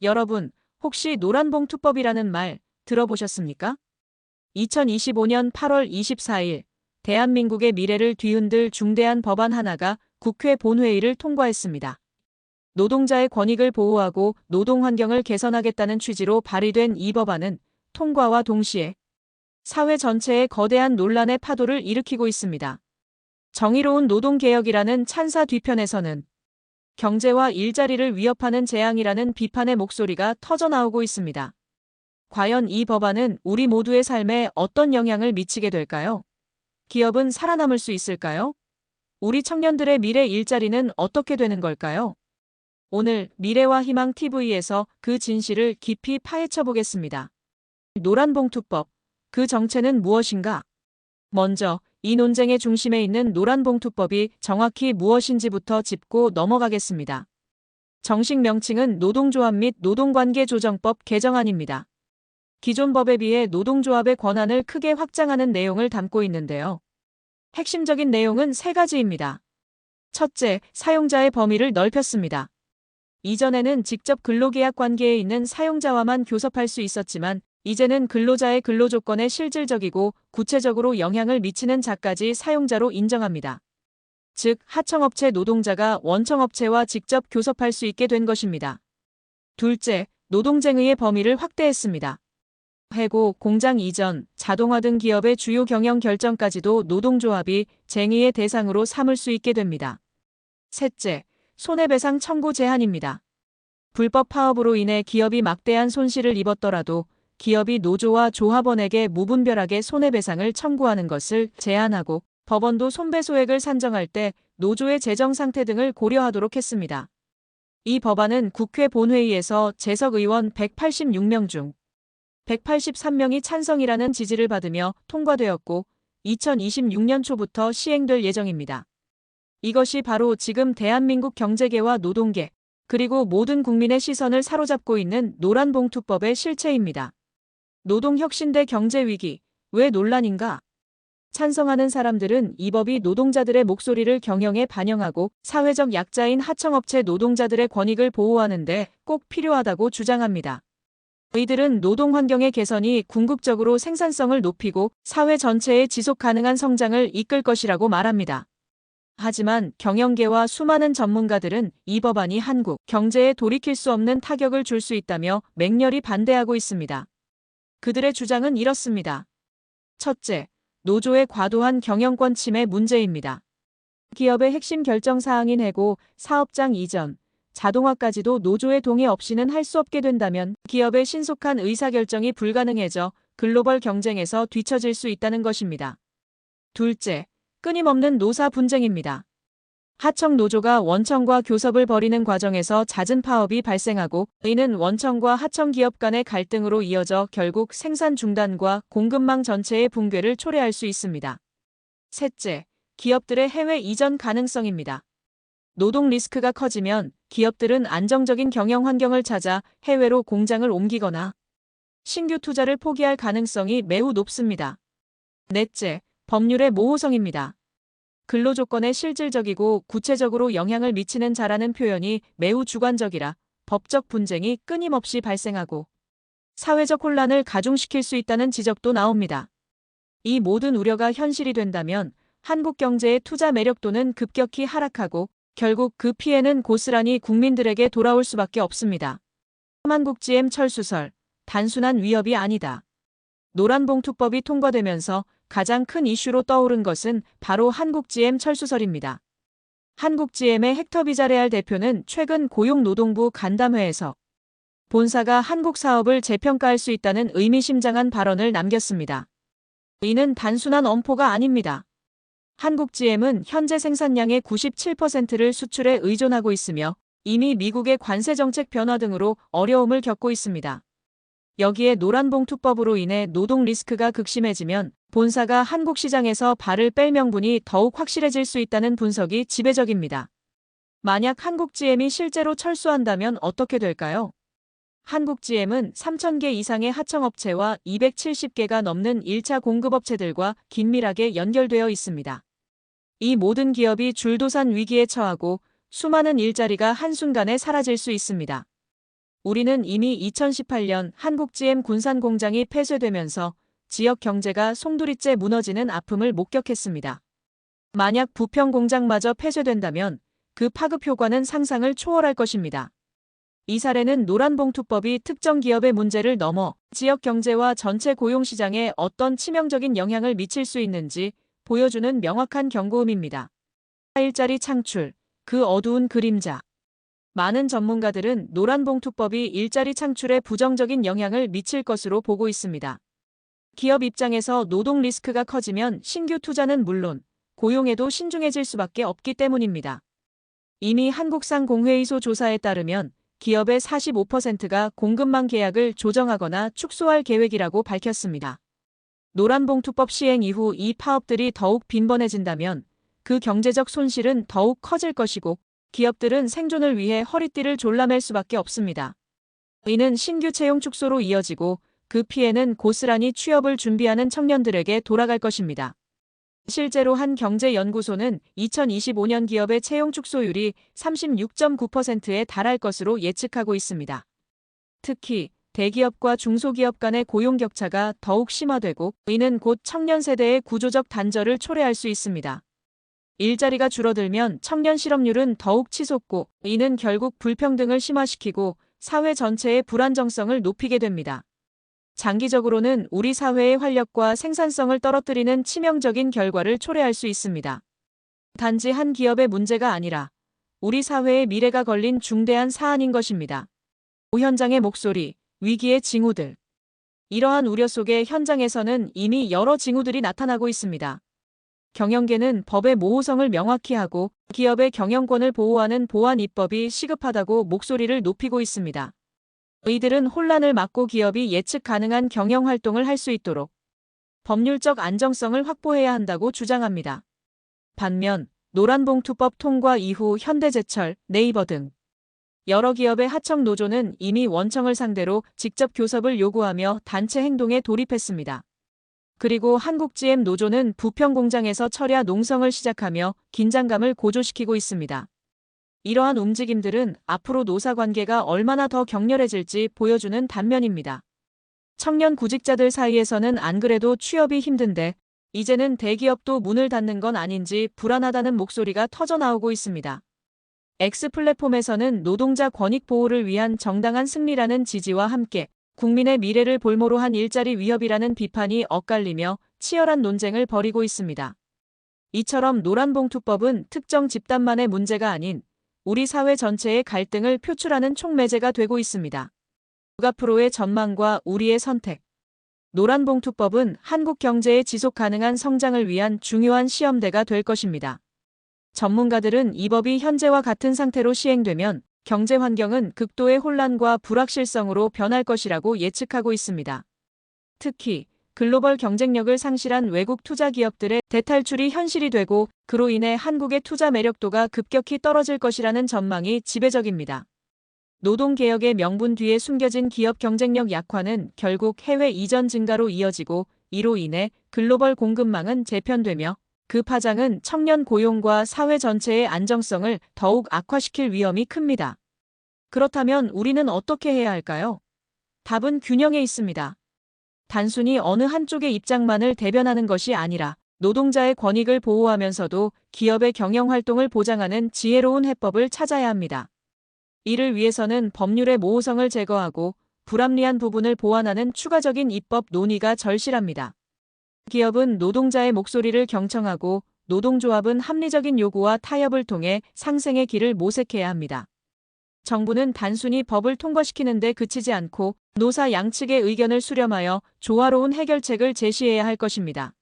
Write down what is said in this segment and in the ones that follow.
여러분, 혹시 노란봉투법이라는 말 들어보셨습니까? 2025년 8월 24일, 대한민국의 미래를 뒤흔들 중대한 법안 하나가 국회 본회의를 통과했습니다. 노동자의 권익을 보호하고 노동 환경을 개선하겠다는 취지로 발의된 이 법안은 통과와 동시에 사회 전체에 거대한 논란의 파도를 일으키고 있습니다. 정의로운 노동개혁이라는 찬사 뒤편에서는 경제와 일자리를 위협하는 재앙이라는 비판의 목소리가 터져나오고 있습니다. 과연 이 법안은 우리 모두의 삶에 어떤 영향을 미치게 될까요? 기업은 살아남을 수 있을까요? 우리 청년들의 미래 일자리는 어떻게 되는 걸까요? 오늘 미래와 희망 TV에서 그 진실을 깊이 파헤쳐 보겠습니다. 노란봉투법, 그 정체는 무엇인가? 먼저 이 논쟁의 중심에 있는 노란봉투법이 정확히 무엇인지부터 짚고 넘어가겠습니다. 정식 명칭은 노동조합 및 노동관계조정법 개정안입니다. 기존 법에 비해 노동조합의 권한을 크게 확장하는 내용을 담고 있는데요. 핵심적인 내용은 세 가지입니다. 첫째, 사용자의 범위를 넓혔습니다. 이전에는 직접 근로계약 관계에 있는 사용자와만 교섭할 수 있었지만 이제는 근로자의 근로조건에 실질적이고 구체적으로 영향을 미치는 자까지 사용자로 인정합니다. 즉, 하청업체 노동자가 원청업체와 직접 교섭할 수 있게 된 것입니다. 둘째, 노동쟁의의 범위를 확대했습니다. 해고, 공장 이전, 자동화 등 기업의 주요 경영 결정까지도 노동조합이 쟁의의 대상으로 삼을 수 있게 됩니다. 셋째, 손해배상 청구 제한입니다. 불법 파업으로 인해 기업이 막대한 손실을 입었더라도 기업이 노조와 조합원에게 무분별하게 손해배상을 청구하는 것을 제한하고 법원도 손배소액을 산정할 때 노조의 재정 상태 등을 고려하도록 했습니다. 이 법안은 국회 본회의에서 재석 의원 186명 중 183명이 찬성이라는 지지를 받으며 통과되었고 2026년 초부터 시행될 예정입니다. 이것이 바로 지금 대한민국 경제계와 노동계, 그리고 모든 국민의 시선을 사로잡고 있는 노란봉투법의 실체입니다. 노동혁신 대 경제위기, 왜 논란인가? 찬성하는 사람들은 이 법이 노동자들의 목소리를 경영에 반영하고 사회적 약자인 하청업체 노동자들의 권익을 보호하는 데 꼭 필요하다고 주장합니다. 이들은 노동 환경의 개선이 궁극적으로 생산성을 높이고 사회 전체의 지속 가능한 성장을 이끌 것이라고 말합니다. 하지만 경영계와 수많은 전문가들은 이 법안이 한국 경제에 돌이킬 수 없는 타격을 줄 수 있다며 맹렬히 반대하고 있습니다. 그들의 주장은 이렇습니다. 첫째, 노조의 과도한 경영권 침해 문제입니다. 기업의 핵심 결정 사항인 해고, 사업장 이전, 자동화까지도 노조의 동의 없이는 할 수 없게 된다면 기업의 신속한 의사결정이 불가능해져 글로벌 경쟁에서 뒤처질 수 있다는 것입니다. 둘째, 끊임없는 노사 분쟁입니다. 하청 노조가 원청과 교섭을 벌이는 과정에서 잦은 파업이 발생하고 이는 원청과 하청 기업 간의 갈등으로 이어져 결국 생산 중단과 공급망 전체의 붕괴를 초래할 수 있습니다. 셋째, 기업들의 해외 이전 가능성입니다. 노동 리스크가 커지면 기업들은 안정적인 경영 환경을 찾아 해외로 공장을 옮기거나 신규 투자를 포기할 가능성이 매우 높습니다. 넷째, 법률의 모호성입니다. 근로조건에 실질적이고 구체적으로 영향을 미치는 자라는 표현이 매우 주관적이라 법적 분쟁이 끊임없이 발생하고 사회적 혼란을 가중시킬 수 있다는 지적도 나옵니다. 이 모든 우려가 현실이 된다면 한국 경제의 투자 매력도는 급격히 하락하고 결국 그 피해는 고스란히 국민들에게 돌아올 수밖에 없습니다. 한국GM 철수설, 단순한 위협이 아니다. 노란봉투법이 통과되면서 가장 큰 이슈로 떠오른 것은 바로 한국GM 철수설입니다. 한국GM의 헥터 비자레알 대표는 최근 고용노동부 간담회에서 본사가 한국 사업을 재평가할 수 있다는 의미심장한 발언을 남겼습니다. 이는 단순한 엄포가 아닙니다. 한국GM은 현재 생산량의 97%를 수출에 의존하고 있으며 이미 미국의 관세정책 변화 등으로 어려움을 겪고 있습니다. 여기에 노란봉투법으로 인해 노동 리스크가 극심해지면 본사가 한국 시장에서 발을 뺄 명분이 더욱 확실해질 수 있다는 분석이 지배적입니다. 만약 한국GM이 실제로 철수한다면 어떻게 될까요? 한국GM은 3,000개 이상의 하청업체와 270개가 넘는 1차 공급업체들과 긴밀하게 연결되어 있습니다. 이 모든 기업이 줄도산 위기에 처하고 수많은 일자리가 한순간에 사라질 수 있습니다. 우리는 이미 2018년 한국 GM 군산 공장이 폐쇄되면서 지역 경제가 송두리째 무너지는 아픔을 목격했습니다. 만약 부평 공장마저 폐쇄된다면 그 파급 효과는 상상을 초월할 것입니다. 이 사례는 노란봉투법이 특정 기업의 문제를 넘어 지역 경제와 전체 고용시장에 어떤 치명적인 영향을 미칠 수 있는지 보여주는 명확한 경고음입니다. 일자리 창출, 그 어두운 그림자. 많은 전문가들은 노란봉투법이 일자리 창출에 부정적인 영향을 미칠 것으로 보고 있습니다. 기업 입장에서 노동 리스크가 커지면 신규 투자는 물론 고용에도 신중해질 수밖에 없기 때문입니다. 이미 한국상공회의소 조사에 따르면 기업의 45%가 공급망 계약을 조정하거나 축소할 계획이라고 밝혔습니다. 노란봉투법 시행 이후 이 파업들이 더욱 빈번해진다면 그 경제적 손실은 더욱 커질 것이고 기업들은 생존을 위해 허리띠를 졸라맬 수밖에 없습니다. 이는 신규 채용 축소로 이어지고 그 피해는 고스란히 취업을 준비하는 청년들에게 돌아갈 것입니다. 실제로 한 경제연구소는 2025년 기업의 채용 축소율이 36.9%에 달할 것으로 예측하고 있습니다. 특히 대기업과 중소기업 간의 고용 격차가 더욱 심화되고 이는 곧 청년 세대의 구조적 단절을 초래할 수 있습니다. 일자리가 줄어들면 청년 실업률은 더욱 치솟고 이는 결국 불평등을 심화시키고 사회 전체의 불안정성을 높이게 됩니다. 장기적으로는 우리 사회의 활력과 생산성을 떨어뜨리는 치명적인 결과를 초래할 수 있습니다. 단지 한 기업의 문제가 아니라 우리 사회의 미래가 걸린 중대한 사안인 것입니다. 현장의 목소리, 위기의 징후들. 이러한 우려 속에 현장에서는 이미 여러 징후들이 나타나고 있습니다. 경영계는 법의 모호성을 명확히 하고 기업의 경영권을 보호하는 보안 입법이 시급하다고 목소리를 높이고 있습니다. 이들은 혼란을 막고 기업이 예측 가능한 경영 활동을 할 수 있도록 법률적 안정성을 확보해야 한다고 주장합니다. 반면 노란봉투법 통과 이후 현대제철, 네이버 등 여러 기업의 하청 노조는 이미 원청을 상대로 직접 교섭을 요구하며 단체 행동에 돌입했습니다. 그리고 한국 GM 노조는 부평 공장에서 철야 농성을 시작하며 긴장감을 고조시키고 있습니다. 이러한 움직임들은 앞으로 노사 관계가 얼마나 더 격렬해질지 보여주는 단면입니다. 청년 구직자들 사이에서는 안 그래도 취업이 힘든데 이제는 대기업도 문을 닫는 건 아닌지 불안하다는 목소리가 터져나오고 있습니다. X 플랫폼에서는 노동자 권익 보호를 위한 정당한 승리라는 지지와 함께 국민의 미래를 볼모로 한 일자리 위협이라는 비판이 엇갈리며 치열한 논쟁을 벌이고 있습니다. 이처럼 노란봉투법은 특정 집단만의 문제가 아닌 우리 사회 전체의 갈등을 표출하는 촉매제가 되고 있습니다. 앞으로의 전망과 우리의 선택. 노란봉투법은 한국 경제의 지속 가능한 성장을 위한 중요한 시험대가 될 것입니다. 전문가들은 이 법이 현재와 같은 상태로 시행되면 경제 환경은 극도의 혼란과 불확실성으로 변할 것이라고 예측하고 있습니다. 특히 글로벌 경쟁력을 상실한 외국 투자 기업들의 대탈출이 현실이 되고 그로 인해 한국의 투자 매력도가 급격히 떨어질 것이라는 전망이 지배적입니다. 노동개혁의 명분 뒤에 숨겨진 기업 경쟁력 약화는 결국 해외 이전 증가로 이어지고 이로 인해 글로벌 공급망은 재편되며 그 파장은 청년 고용과 사회 전체의 안정성을 더욱 악화시킬 위험이 큽니다. 그렇다면 우리는 어떻게 해야 할까요? 답은 균형에 있습니다. 단순히 어느 한쪽의 입장만을 대변하는 것이 아니라 노동자의 권익을 보호하면서도 기업의 경영 활동을 보장하는 지혜로운 해법을 찾아야 합니다. 이를 위해서는 법률의 모호성을 제거하고 불합리한 부분을 보완하는 추가적인 입법 논의가 절실합니다. 기업은 노동자의 목소리를 경청하고 노동조합은 합리적인 요구와 타협을 통해 상생의 길을 모색해야 합니다. 정부는 단순히 법을 통과시키는 데 그치지 않고 노사 양측의 의견을 수렴하여 조화로운 해결책을 제시해야 할 것입니다.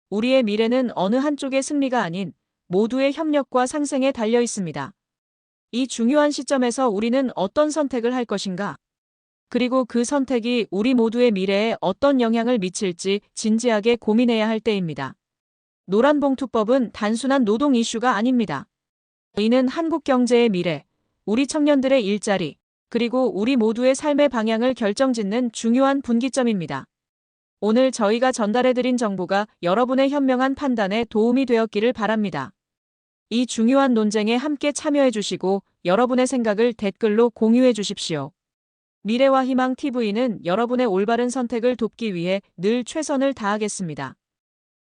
우리의 미래는 어느 한쪽의 승리가 아닌 모두의 협력과 상생에 달려 있습니다. 이 중요한 시점에서 우리는 어떤 선택을 할 것인가? 그리고 그 선택이 우리 모두의 미래에 어떤 영향을 미칠지 진지하게 고민해야 할 때입니다. 노란봉투법은 단순한 노동 이슈가 아닙니다. 이는 한국 경제의 미래, 우리 청년들의 일자리, 그리고 우리 모두의 삶의 방향을 결정짓는 중요한 분기점입니다. 오늘 저희가 전달해드린 정보가 여러분의 현명한 판단에 도움이 되었기를 바랍니다. 이 중요한 논쟁에 함께 참여해 주시고 여러분의 생각을 댓글로 공유해 주십시오. 미래와 희망 TV는 여러분의 올바른 선택을 돕기 위해 늘 최선을 다하겠습니다.